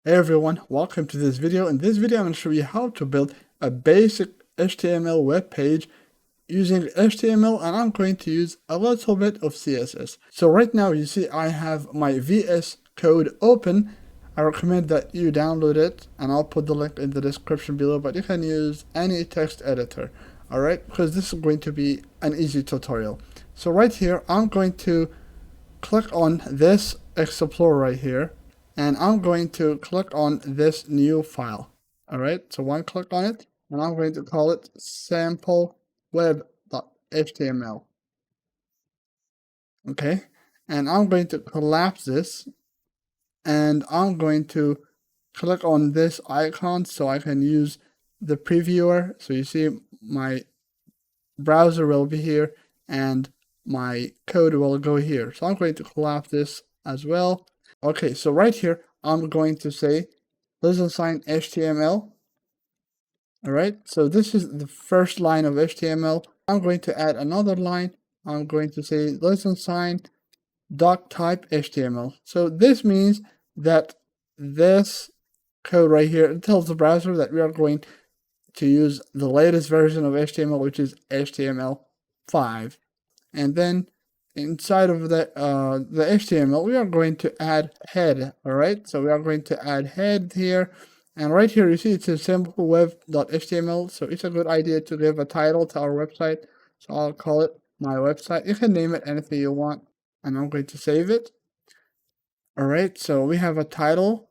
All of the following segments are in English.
Hey everyone, welcome to this video. In this video, I'm going to show you how to build a basic HTML web page using HTML, and I'm going to use a little bit of CSS. So right now, you see I have my VS Code open. I recommend that you download it, and I'll put the link in the description below, but you can use any text editor, alright, because this is going to be an easy tutorial. So right here, I'm going to click on this Explorer right here, and I'm going to click on this new file. Alright, so one click on it, and I'm going to call it sampleweb.html. Okay, and I'm going to collapse this, and I'm going to click on this icon so I can use the previewer. So you see my browser will be here, and my code will go here. So I'm going to collapse this as well. Okay, so right here, I'm going to say listen sign HTML. All right, so this is the first line of HTML. I'm going to add another line. I'm going to say listen sign doc type HTML. So this means that this code right here, it tells the browser that we are going to use the latest version of HTML, which is HTML5. And then inside of the HTML, we are going to add head. All right, so we are going to add head here, and right here you see it says sampleweb.html. So it's a good idea to give a title to our website. So I'll call it my website. You can name it anything you want, and I'm going to save it. All right, so we have a title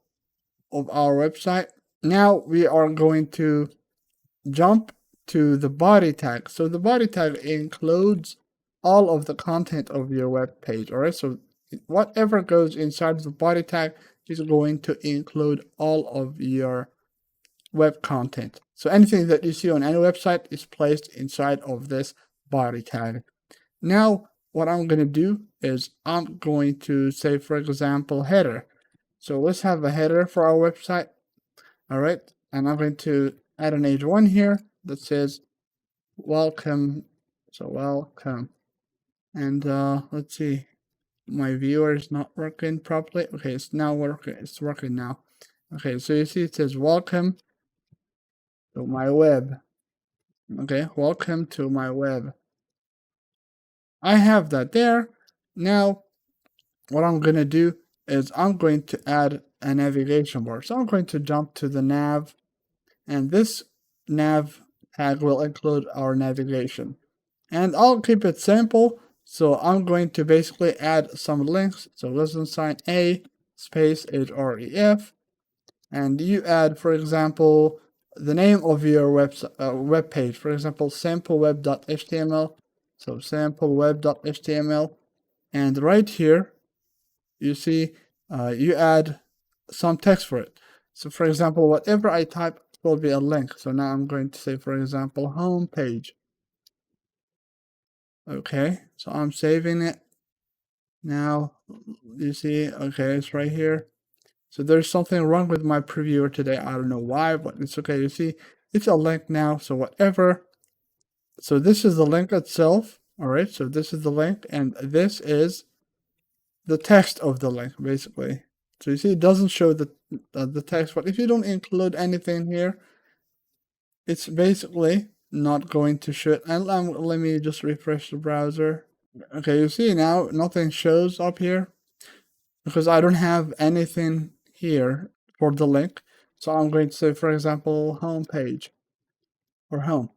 of our website. Now we are going to jump to the body tag. So the body tag includes all of the content of your web page. All right, so whatever goes inside the body tag is going to include all of your web content. So anything that you see on any website is placed inside of this body tag. Now what I'm going to do is I'm going to say, for example, header. So let's have a header for our website. All right, and I'm going to add an H1 here that says welcome. So welcome. And let's see, my viewer is not working properly. Okay, it's now working. It's working now. Okay, so you see it says welcome to my web. Okay, welcome to my web. I have that there. Now what I'm gonna do is I'm going to add a navigation bar. So I'm going to jump to the nav, and this nav tag will include our navigation. And I'll keep it simple. So I'm going to basically add some links. So listen sign A space href, and you add, for example, the name of your web page. For example, sampleweb.html. So sampleweb.html, and right here you see you add some text for it. So for example, whatever I type will be a link. So now I'm going to say, for example, home page. Okay, so I'm saving it. Now you see, okay, it's right here. So there's something wrong with my previewer today. I don't know why, but it's okay. You see, it's a link now. So whatever. So this is the link itself. All right, so this is the link, and this is the text of the link, basically. So you see, it doesn't show the text, but if you don't include anything here, it's basically not going to show it. And let me just refresh the browser. Okay, you see now nothing shows up here because I don't have anything here for the link. So I'm going to say, for example, home page or home.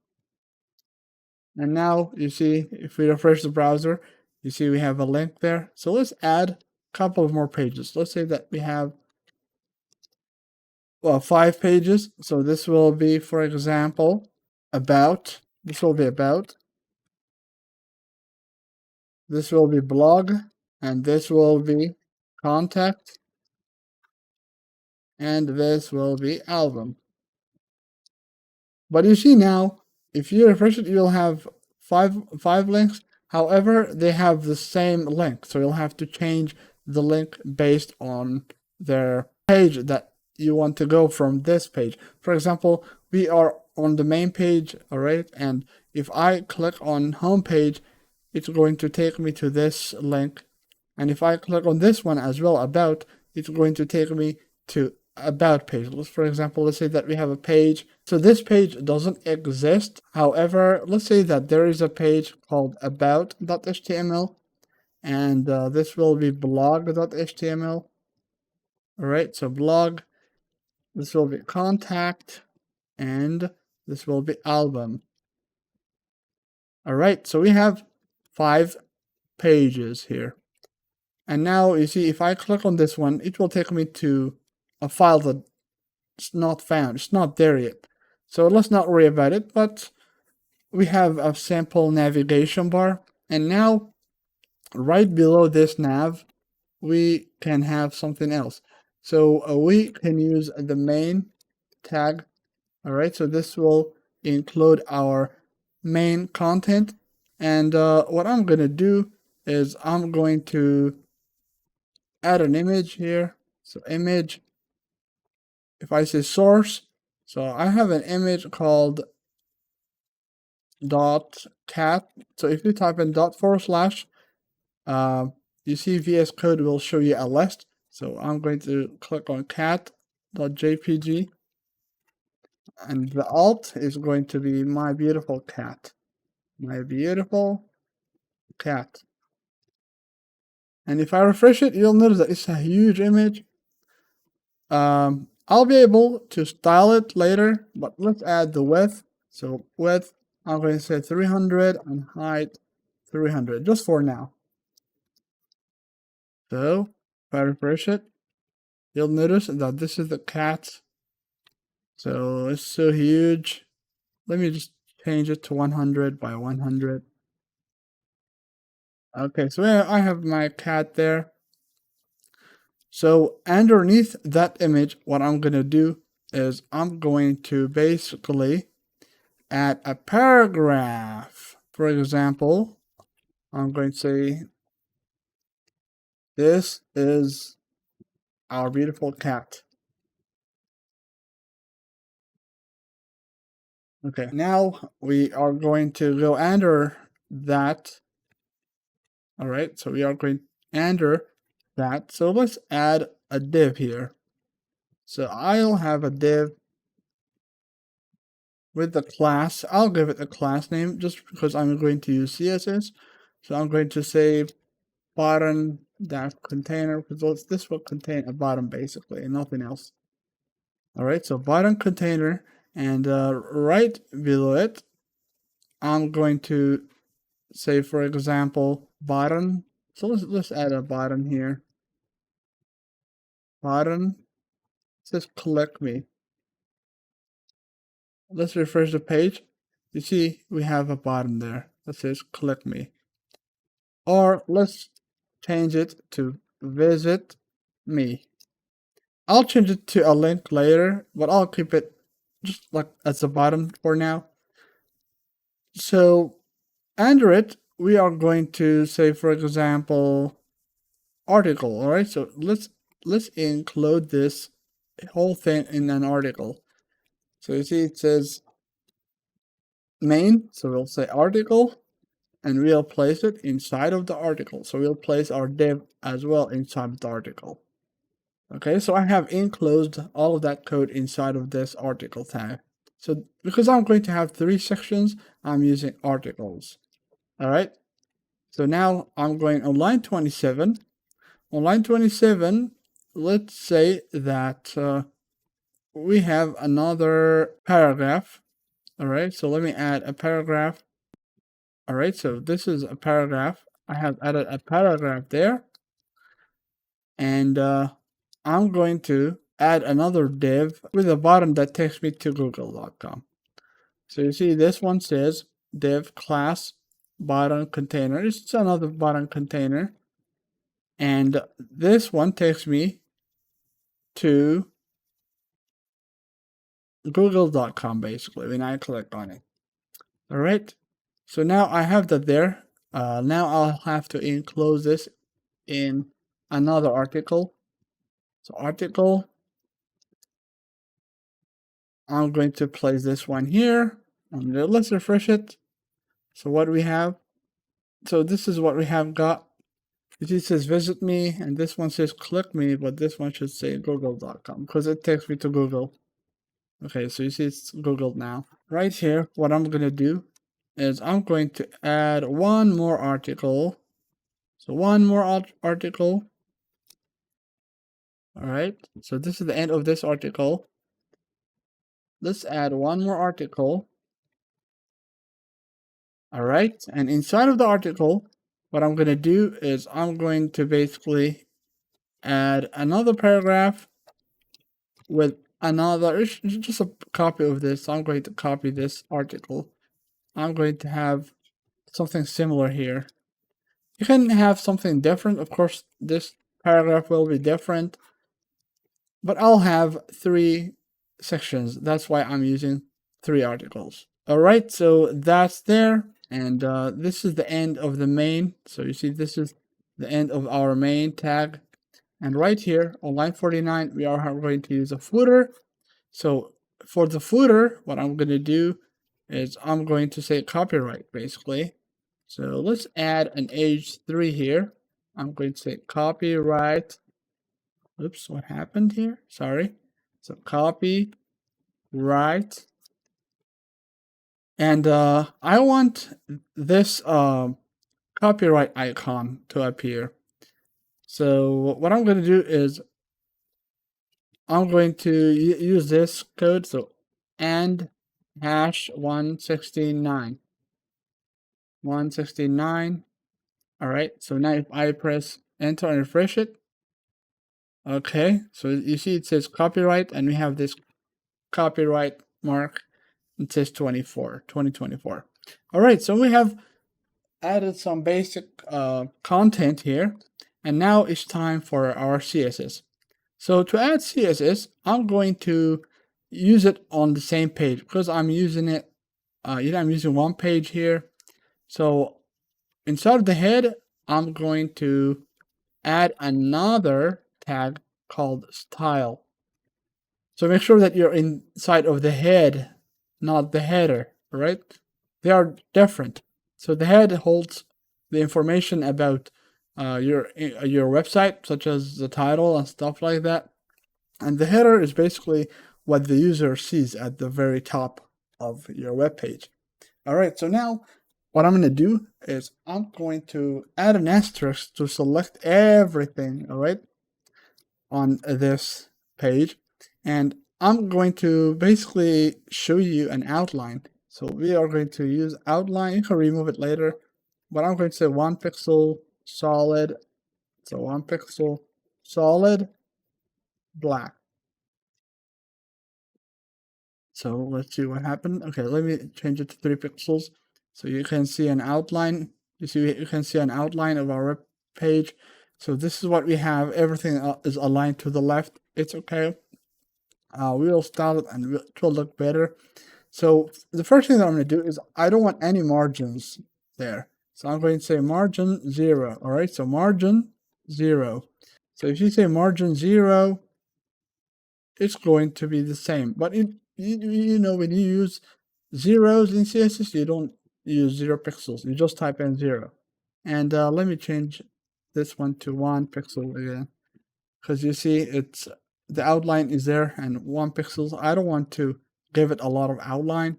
And now you see, if we refresh the browser, you see we have a link there. So let's add a couple of more pages. Let's say that we have, well, 5 pages. So this will be, for example, about. This will be about. This will be blog, and this will be contact, and this will be album. But you see now, if you refresh it, you'll have five links. However, they have the same link, so you'll have to change the link based on their page that you want to go from this page. For example, we are on the main page, all right, and if I click on home page, it's going to take me to this link, and if I click on this one as well, about, it's going to take me to about page. For example, let's say that we have a page. So this page doesn't exist. However, let's say that there is a page called about.html, and this will be blog.html. All right, so blog, this will be contact, and this will be album. All right, so we have 5 pages here. And now you see, if I click on this one, it will take me to a file that's not found. It's not there yet. So let's not worry about it, but we have a sample navigation bar. And now right below this nav, we can have something else. So we can use the main tag. All right, so this will include our main content. And what I'm going to do is I'm going to add an image here. So image, if I say source, so I have an image called .cat. So if you type in ./, you see VS Code will show you a list. So I'm going to click on cat.jpg, and the alt is going to be my beautiful cat. My beautiful cat. And if I refresh it, you'll notice that it's a huge image. I'll be able to style it later, but let's add the width. So width, I'm going to say 300 and height 300, just for now. So if I refresh it, you'll notice that this is the cat. So it's so huge. Let me just change it to 100 by 100. Okay, so I have my cat there. So underneath that image, what I'm going to do is I'm going to basically add a paragraph. For example, I'm going to say, this is our beautiful cat. Okay, now we are going to go under that. All right, so we are going under that. So let's add a div here. So I'll have a div with the class. I'll give it a class name just because I'm going to use CSS. So I'm going to say button dash container, because this will contain a button basically and nothing else. All right, so button container, and right below it, I'm going to say, for example, button. So let's add a button here. Button says click me. Let's refresh the page. You see we have a button there that says click me. Or let's change it to visit me. I'll change it to a link later, but I'll keep it just like as a button for now. So under it, we are going to say, for example, article. All right, so let's include this whole thing in an article. So you see it says main, so we'll say article, and we'll place it inside of the article. So we'll place our div as well inside the article. Okay, so I have enclosed all of that code inside of this article tag. So because I'm going to have 3 sections, I'm using articles. All right, so now I'm going on line 27. On line 27, let's say that we have another paragraph. All right, so let me add a paragraph. All right, so this is a paragraph. I have added a paragraph there. And I'm going to add another div with a button that takes me to google.com. So you see this one says div class button container. It's another button container. And this one takes me to google.com basically when I click on it. All right. So now I have that there. Now I'll have to enclose this in another article. So article, I'm going to place this one here, and let's refresh it. So what we have, so this is what we have got. You see it says visit me, and this one says click me, but this one should say google.com because it takes me to Google. Okay, so you see it's Googled now. Right here, what I'm going to do is I'm going to add one more article. So one more article. All right, so this is the end of this article. Let's add one more article. All right, and inside of the article, what I'm going to do is I'm going to basically add another paragraph with another, just a copy of this. So I'm going to copy this article. I'm going to have something similar here. You can have something different. Of course, this paragraph will be different, but I'll have 3 sections. That's why I'm using 3 articles. All right, so that's there. And this is the end of the main. So you see, this is the end of our main tag. And right here on line 49, we are going to use a footer. So for the footer, what I'm going to do is I'm going to say copyright, basically. So let's add an H3 here. I'm going to say copyright. Oops, what happened here? Sorry. So copyright. And I want this copyright icon to appear. So what I'm going to do is I'm going to use this code. So and hash 169. 169. All right. So now if I press enter and refresh it, okay. So you see it says copyright, and we have this copyright mark. It says 2024. All right. So we have added some basic content here, and now it's time for our CSS. So to add CSS, I'm going to use it on the same page because I'm using it. I'm using one page here. So inside of the head, I'm going to add another tag called style. So make sure that you're inside of the head, not the header, right? They are different. So the head holds the information about your website, such as the title and stuff like that. And the header is basically what the user sees at the very top of your web page. All right, so now what I'm going to do is I'm going to add an asterisk to select everything, all right, on this page. And I'm going to basically show you an outline. So we are going to use outline. You can remove it later, but I'm going to say 1 pixel solid. So 1 pixel solid black. So let's see what happened. Okay, let me change it to 3 pixels. So you can see an outline. You can see an outline of our web page. So this is what we have. Everything is aligned to the left. It's okay. We will style it and it will look better. So the first thing that I'm going to do is I don't want any margins there. So I'm going to say margin 0. All right, so margin 0. So if you say margin 0, it's going to be the same. But you know, when you use zeros in CSS, you don't use 0 pixels. You just type in 0. And let me change this one to 1 pixel again, because you see it's the outline is there and 1 pixels. I don't want to give it a lot of outline.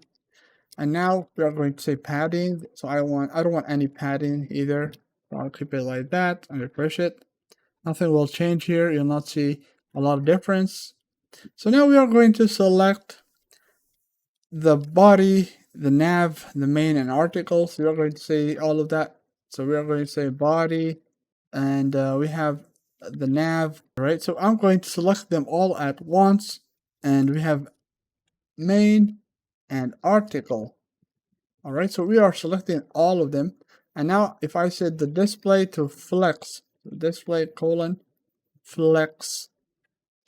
And now we are going to say padding. So I don't want any padding either. So I'll keep it like that and refresh it. Nothing will change here. You'll not see a lot of difference. So now we are going to select the body, the nav, the main, and article. So we are going to say all of that. So we are going to say body, and we have the nav, right? So I'm going to select them all at once, and we have main and article. All right, so we are selecting all of them. And now if I set the display to flex, display colon flex,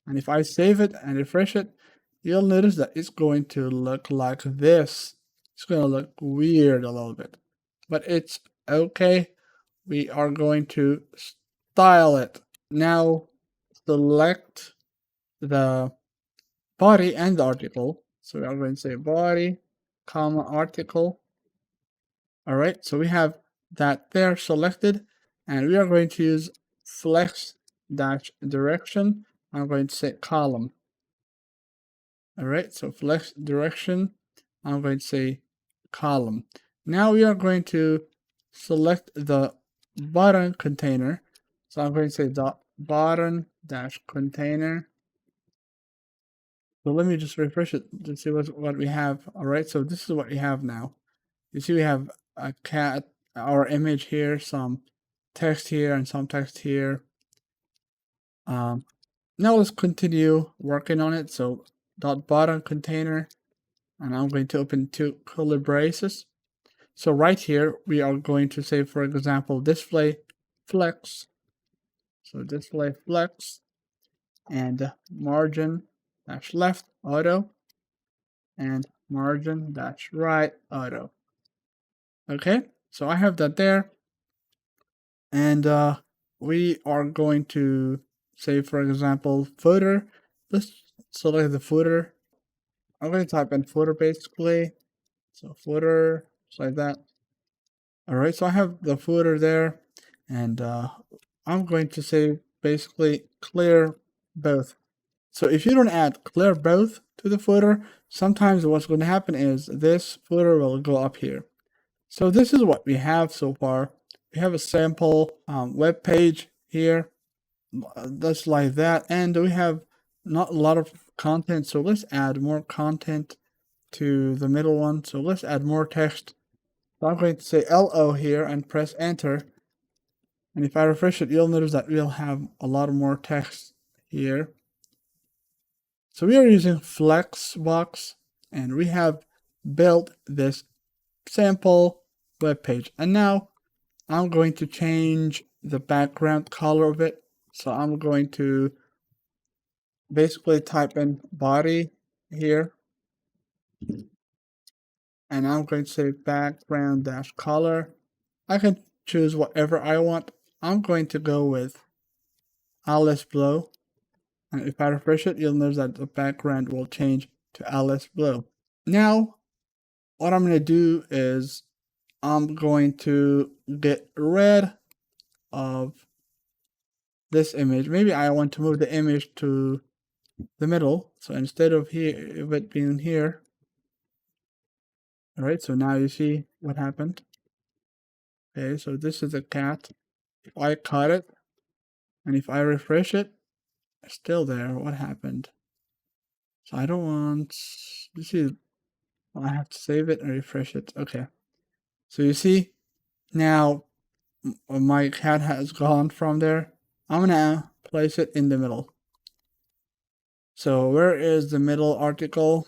and if I save it and refresh it, you'll notice that it's going to look like this. It's going to look weird a little bit, but it's okay. We are going to style it. Now select the body and the article. So we are going to say body, comma, article. All right, so we have that there selected. and we are going to use flex dash direction. I'm going to say column. All right, so flex direction, I'm going to say column. Now we are going to select the button container. So I'm going to say dot button dash container. So let me just refresh it to see what we have. All right, so this is what we have now. You see we have a cat, our image here, some text here, and some text here. Now let's continue working on it. So dot button container, and I'm going to open two curly braces. So right here, we are going to say, for example, display flex. So display flex and margin dash left auto and margin dash right auto. Okay, so I have that there. And we are going to say, for example, footer. Let's select the footer. I'm going to type in footer basically. So footer, just like that. All right, so I have the footer there, and I'm going to say basically clear both. So if you don't add clear both to the footer, sometimes what's going to happen is this footer will go up here. So this is what we have so far. We have a sample web page here, that's like that, and we have not a lot of content. So let's add more content to the middle one. So let's add more text. So I'm going to say LO here and press enter. And if I refresh it, you'll notice that we'll have a lot more text here. So we are using Flexbox, and we have built this sample web page. And now I'm going to change the background color of it. So I'm going to basically type in body here. And I'm going to say background dash color. I can choose whatever I want. I'm going to go with Alice Blue. And if I refresh it, you'll notice that the background will change to Alice Blue. Now, what I'm going to do is I'm going to get rid of this image. Maybe I want to move the image to the middle. So instead of here, of it being here. All right, so now you see what happened. Okay, so this is a cat. If I cut it, and if I refresh it, it's still there. What happened? So I don't want, this is, I have to save it and refresh it. Okay. So you see, now my cat has gone from there. I'm gonna place it in the middle. So where is the middle article?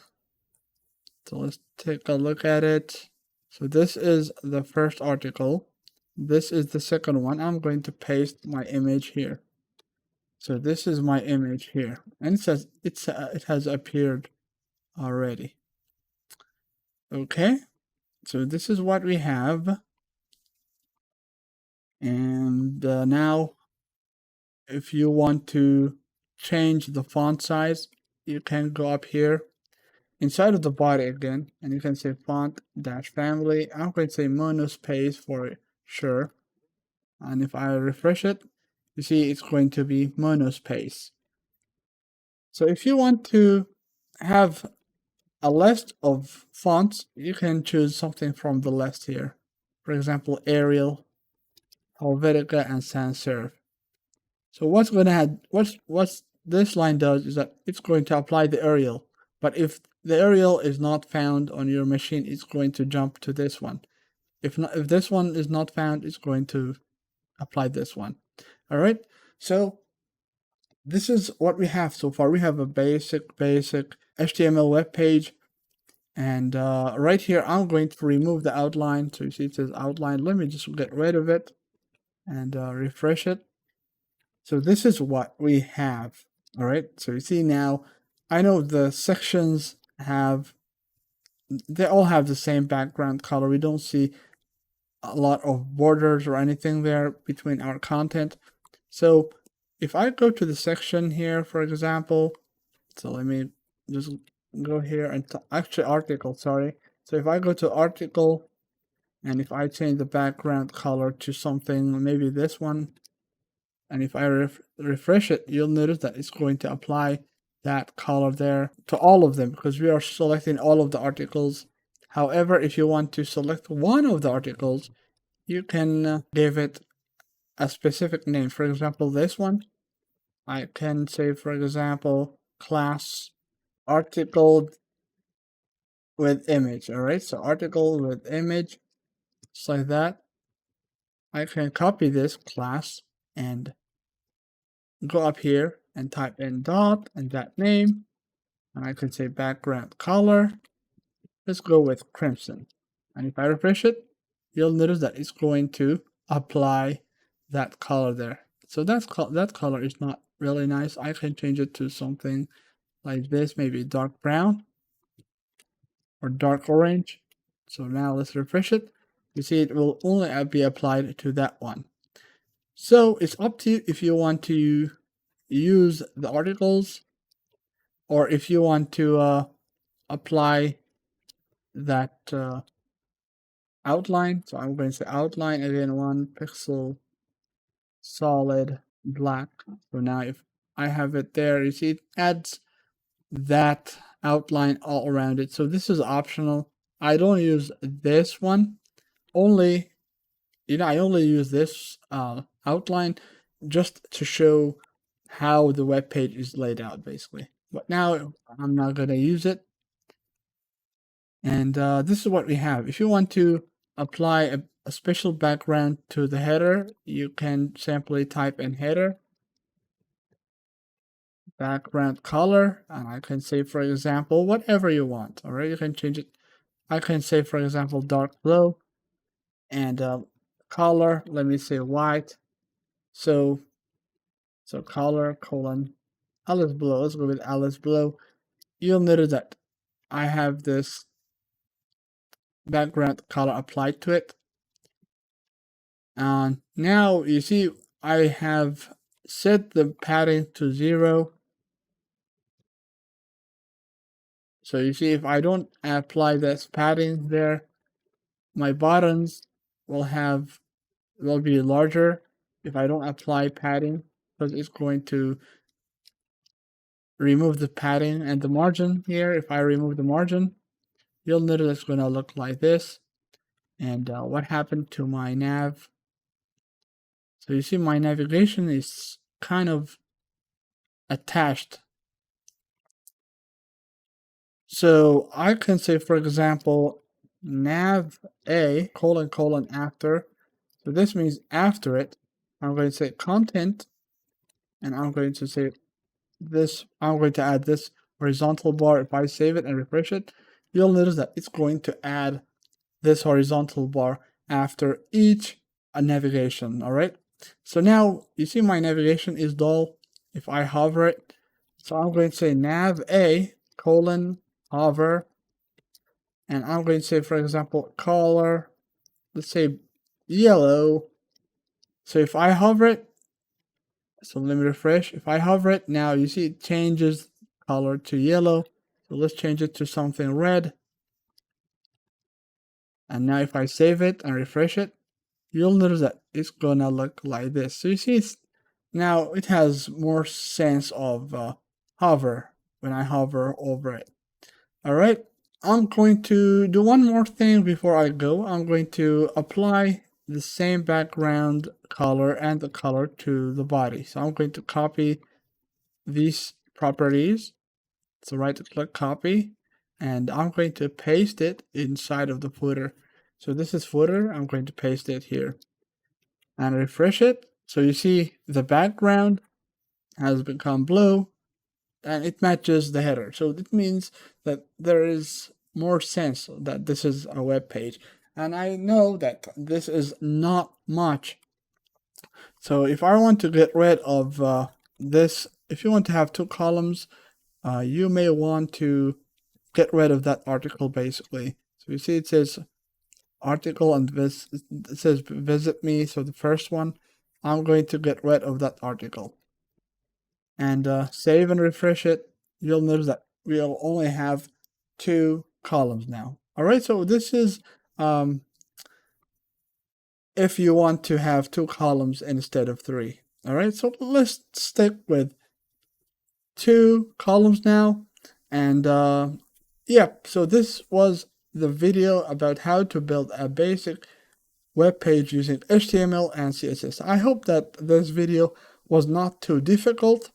So let's take a look at it. So this is the first article. This is the second one. I'm going to paste my image here. So this is my image here, and it says it has appeared already. Okay, so this is what we have. And now if you want to change the font size, you can go up here inside of the body again, and you can say font dash family. I'm going to say monospace for sure. And if I refresh it, you see it's going to be monospace. So if you want to have a list of fonts, you can choose something from the list here. For example, Arial, Helvetica, and sans serif. So what's going to have, what's this line does is that it's going to apply the Arial. But if the Arial is not found on your machine, it's going to jump to this one. If this one is not found, it's going to apply this one. All right. So this is what we have so far. We have a basic HTML web page. And right here, I'm going to remove the outline. So you see it says outline. Let me just get rid of it and refresh it. So this is what we have. All right. So you see now, I know the sections they all have the same background color. We don't see a lot of borders or anything there between our content. So if I go to the section here, for example, so let me just go here and actually article, sorry. So if I go to article And if I change the background color to something, maybe this one, and if I refresh it, you'll notice that it's going to apply that color there to all of them because we are selecting all of the articles. However, if you want to select one of the articles, you can give it a specific name. For example, this one, I can say, for example, class article with image. All right, so article with image, just like that. I can copy this class and go up here and type in dot and that name, and I can say background color. Let's go with crimson. And if I refresh it, you'll notice that it's going to apply that color there. So that color is not really nice. I can change it to something like this, maybe dark brown or dark orange. So now let's refresh it. You see it will only be applied to that one. So it's up to you if you want to use the articles or if you want to apply that outline. So I'm going to say outline again, 1 pixel solid black. So now if I have it there, you see it adds that outline all around it. So this is optional. I don't use this one. I only use this outline just to show how the web page is laid out, basically. But now I'm not going to use it. And this is what we have. If you want to apply a special background to the header, you can simply type in header, background color, and I can say, for example, whatever you want. All right, you can change it. I can say, for example, dark blue, and color, let me say white. So color colon Alice blue. Let's go with Alice blue. You'll notice that I have this background color applied to it. And now you see I have set the padding to 0. So you see if I don't apply this padding there, my buttons will be larger if I don't apply padding, because it's going to remove the padding and the margin here. If I remove the margin, you'll notice it's going to look like this. And what happened to my nav? So you see my navigation is kind of attached. So I can say, for example, nav a colon after. So this means after it, I'm going to say content, and I'm going to say this. I'm going to add this horizontal bar. If I save it and refresh it, you'll notice that it's going to add this horizontal bar after each navigation. All right. So now you see my navigation is dull. If I hover it, so I'm going to say nav a colon hover, and I'm going to say, for example, color, let's say yellow. So if I hover it, so let me refresh. If I hover it, now you see it changes color to yellow. So let's change it to something red. And now if I save it and refresh it, you'll notice that it's gonna look like this. So you see now it has more sense of hover when I hover over it. All right, I'm going to do one more thing before I go. I'm going to apply the same background color and the color to the body. So I'm going to copy these properties. So right click copy, and I'm going to paste it inside of the footer. So this is footer. I'm going to paste it here and refresh it. So you see the background has become blue and it matches the header. So it means that there is more sense that this is a web page. And I know that this is not much. So if I want to get rid of this, if you want to have 2 columns, you may want to get rid of that article basically. So you see it says article and this, it says visit me. So the first one, I'm going to get rid of that article. And save and refresh it. You'll notice that we'll only have 2 columns now. All right, so this is if you want to have 2 columns instead of 3. All right, so let's stick with 2 columns now. And yeah, so this was the video about how to build a basic web page using HTML and CSS. I hope that this video was not too difficult.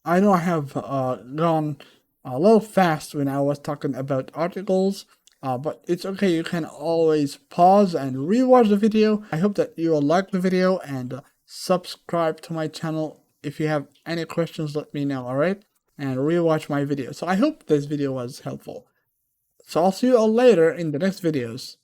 I know I have gone a little fast when I was talking about articles, but it's okay. You can always pause and rewatch the video. I hope that you will like the video and subscribe to my channel. If you have any questions, let me know, alright? And rewatch my video. So I hope this video was helpful. So I'll see you all later in the next videos.